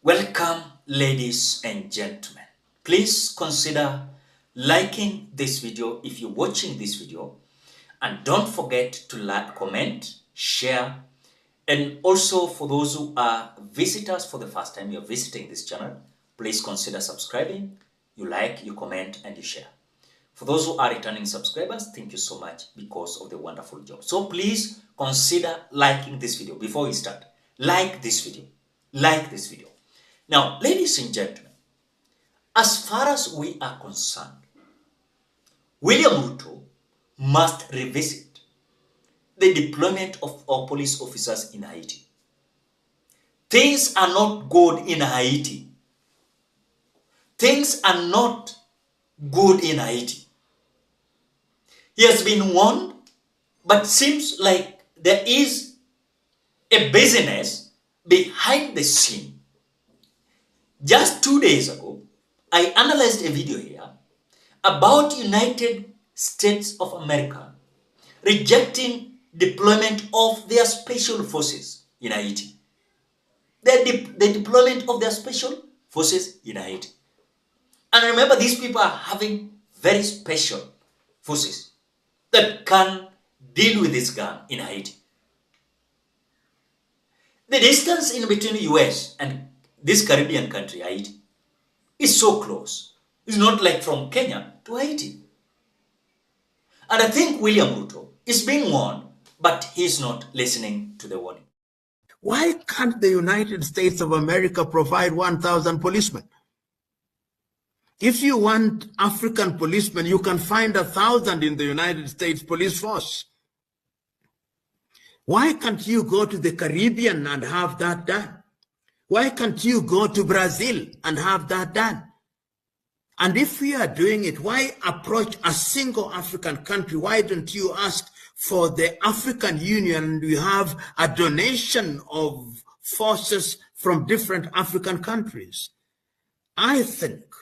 Welcome, ladies and gentlemen. Please consider liking this video if you're watching this video, and don't forget to like, comment, share, and also for those who are visitors for the first time, you're visiting this channel, please consider subscribing. You like, you comment, and you share. For those who are returning subscribers, thank you so much because of the wonderful job. So please consider liking this video before we start. Like this video. Like this video. Now, ladies and gentlemen, as far as we are concerned, William Ruto must revisit the deployment of our police officers in Haiti. Things are not good in Haiti. Things are not good in Haiti. He has been warned, but seems like there is a business behind the scene. Just 2 days ago, I analyzed a video here about United States of America rejecting deployment of their special forces in Haiti. The deployment of their special forces in Haiti. And remember, these people are having very special forces that can deal with this gun in Haiti. The distance in between the US and this Caribbean country, Haiti, is so close. It's not like from Kenya to Haiti. And I think William Ruto is being warned, but he's not listening to the warning. Why can't the United States of America provide 1,000 policemen? If you want African policemen, you can find 1,000 in the United States police force. Why can't you go to the Caribbean and have that done? Why can't you go to Brazil and have that done? And if we are doing it, why approach a single African country? Why don't you ask for the African Union and we have a donation of forces from different African countries? I think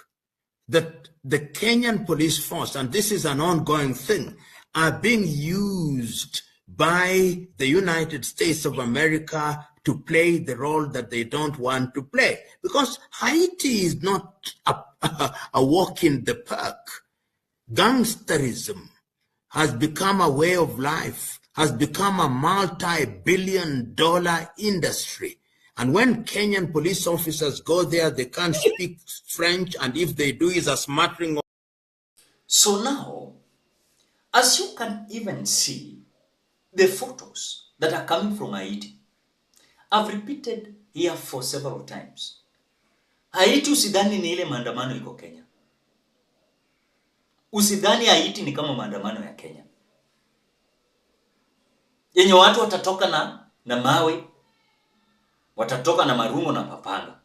that the Kenyan police force, and this is an ongoing thing, are being used by the United States of America to play the role that they don't want to play. Because Haiti is not a walk in the park. Gangsterism has become a way of life, has become a multi-billion-dollar industry. And when Kenyan police officers go there, they can't speak French, and if they do, it's a smattering of... So now, as you can even see, the photos that are coming from Haiti, I've repeated here for several times. Haiti usidhani ni ile maandamano iko Kenya. Usidhani Haiti ni kama maandamano ya Kenya. Yenye watu watatoka na mawe, watatoka na marungo na papanga.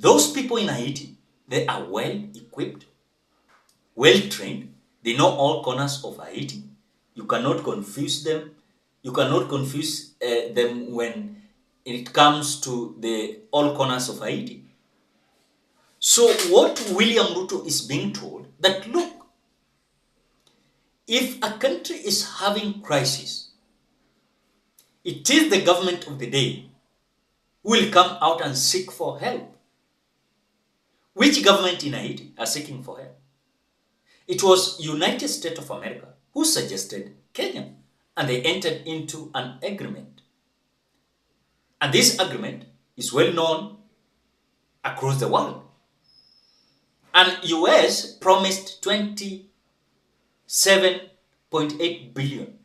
Those people in Haiti, they are well equipped, well trained. They know all corners of Haiti. You cannot confuse them. You cannot confuse them when it comes to the all corners of Haiti. So what William Ruto is being told, that look, if a country is having crisis, it is the government of the day who will come out and seek for help. Which government in Haiti are seeking for help? It was United States of America who suggested Kenya, and they entered into an agreement. And this agreement is well known across the world. And US promised 27.8 billion.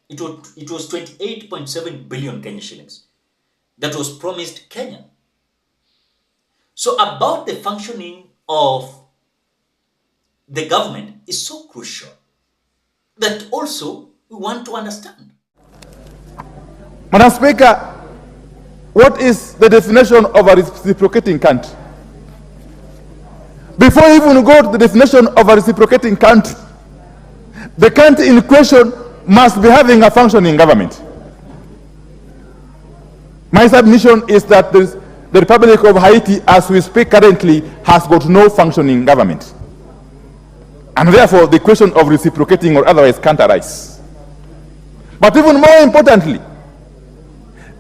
It was 28.7 billion Kenya shillings that was promised Kenya. So about the functioning of the government is so crucial that also we want to understand. Madam Speaker, what is the definition of a reciprocating country? Before we even go to the definition of a reciprocating country, the country in question must be having a functioning government. My submission is that the Republic of Haiti, as we speak currently, has got no functioning government. And therefore, the question of reciprocating or otherwise can't arise. But even more importantly,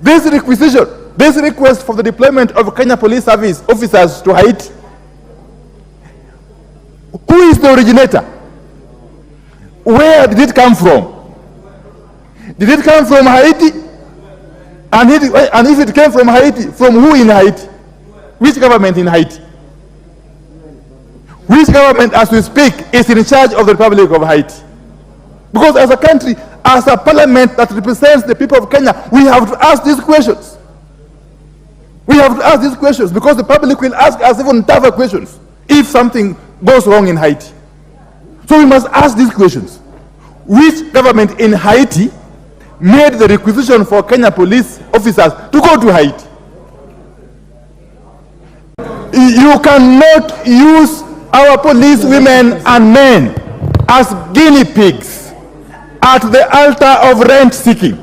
this requisition this request for the deployment of Kenya Police Service officers to Haiti, who is the originator? Where did it come from? Did it come from Haiti? And if it came from Haiti, from who in Haiti? Which government in Haiti? Which government, as we speak, is in charge of the Republic of Haiti? Because as a country, as a parliament that represents the people of Kenya, we have to ask these questions. We have to ask these questions because the public will ask us even tougher questions if something goes wrong in Haiti. So we must ask these questions. Which government in Haiti made the requisition for Kenya police officers to go to Haiti? You cannot use our police women and men as guinea pigs at the altar of rent seeking,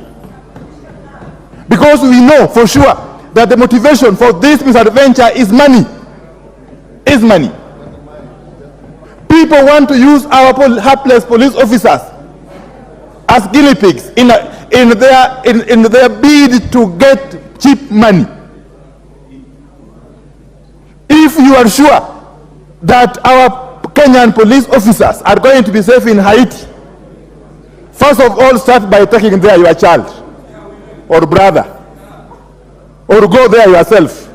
because we know for sure that the motivation for this misadventure is money. Is money. People want to use our hapless police officers as guinea pigs in their bid to get cheap money. If you are sure that our Kenyan police officers are going to be safe in Haiti, first of all, start by taking there your child or brother, or go there yourself.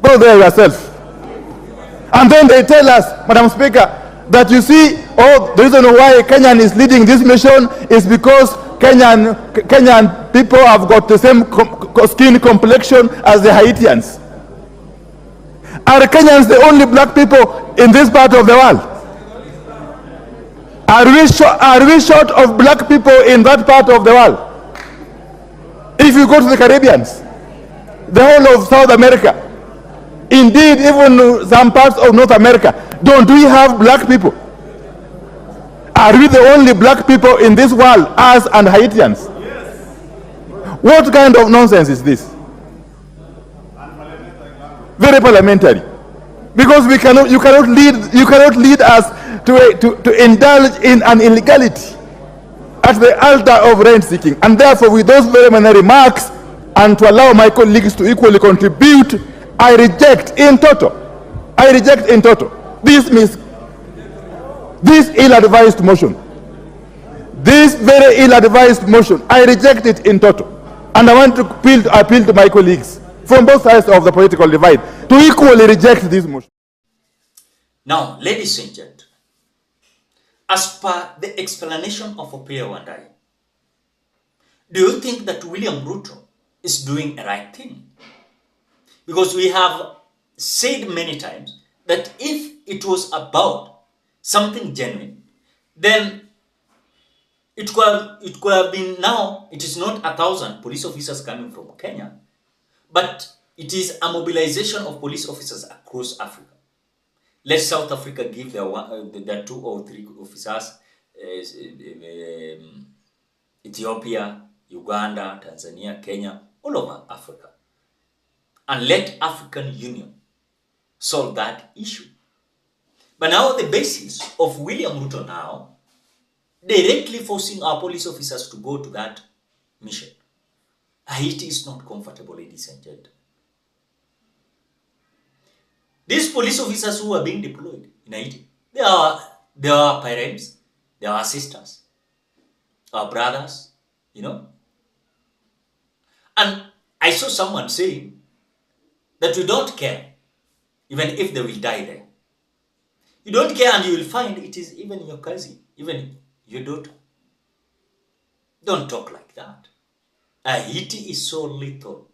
Go there yourself. And then they tell us, Madam Speaker, that you see, the reason why Kenyan is leading this mission is because Kenyan people have got the same skin complexion as the Haitians. Are Kenyans the only black people in this part of the world? Are we short of black people in that part of the world? If you go to the Caribbean, the whole of South America, indeed even some parts of North America, don't we have black people? Are we the only black people in this world, us and Haitians? What kind of nonsense is this? Very parliamentary, because you cannot lead us to indulge in an illegality at the altar of rent seeking. And therefore, with those very many remarks, and to allow my colleagues to equally contribute, I reject in toto this ill-advised motion. This very ill-advised motion, I reject it in toto. And I want to appeal to my colleagues from both sides of the political divide to equally reject this motion. Now, ladies and gentlemen, as per the explanation of Opiyo and I, do you think that William Ruto is doing a right thing? Because we have said many times that if it was about something genuine, then it could have been now, it is not 1,000 police officers coming from Kenya, but it is a mobilization of police officers across Africa. Let South Africa give their 2 or 3 officers, Ethiopia, Uganda, Tanzania, Kenya, all over Africa. And let African Union solve that issue. But now the basis of William Ruto now, directly forcing our police officers to go to that mission. Haiti is not comfortable, ladies and gentlemen. These police officers who are being deployed in Haiti, they are parents, they are sisters, our brothers, you know. And I saw someone saying that you don't care, even if they will die there. You don't care, and you will find it is even your cousin, even your daughter. Don't talk like that. Haiti is so little.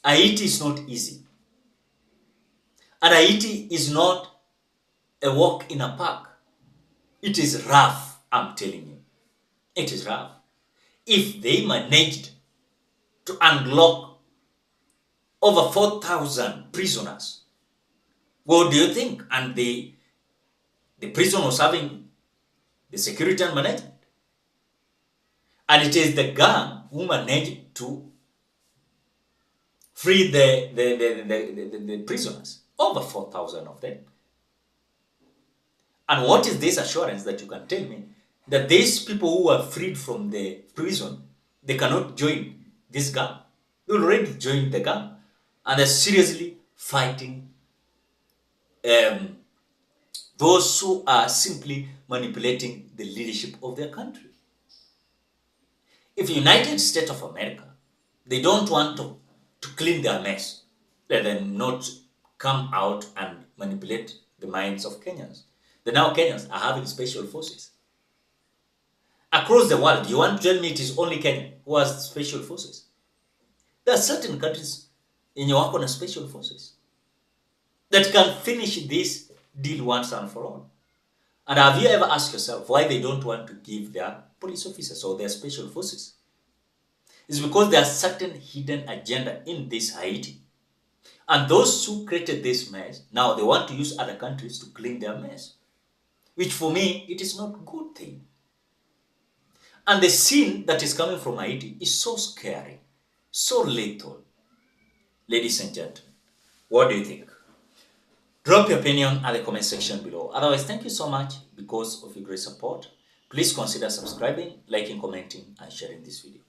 Haiti is not easy. And Haiti is not a walk in a park. It is rough, I'm telling you. It is rough. If they managed to unlock over 4,000 prisoners, what do you think? And the prison was having the security and management. And it is the gang who managed to free the prisoners. Over 4,000 of them. And what is this assurance that you can tell me that these people who are freed from the prison, they cannot join this gang. They already joined the gang, and they're seriously fighting those who are simply manipulating the leadership of their country. If United States of America, they don't want to clean their mess, let them not come out and manipulate the minds of Kenyans. Then now Kenyans are having special forces. Across the world, you want to tell me it is only Kenya who has special forces? There are certain countries in your own special forces that can finish this deal once and for all. And have you ever asked yourself why they don't want to give their police officers or their special forces? It's because there are certain hidden agenda in this Haiti. And those who created this mess, now they want to use other countries to clean their mess. Which for me, it is not a good thing. And the scene that is coming from Haiti is so scary, so lethal. Ladies and gentlemen, what do you think? Drop your opinion at the comment section below. Otherwise, thank you so much because of your great support. Please consider subscribing, liking, commenting, and sharing this video.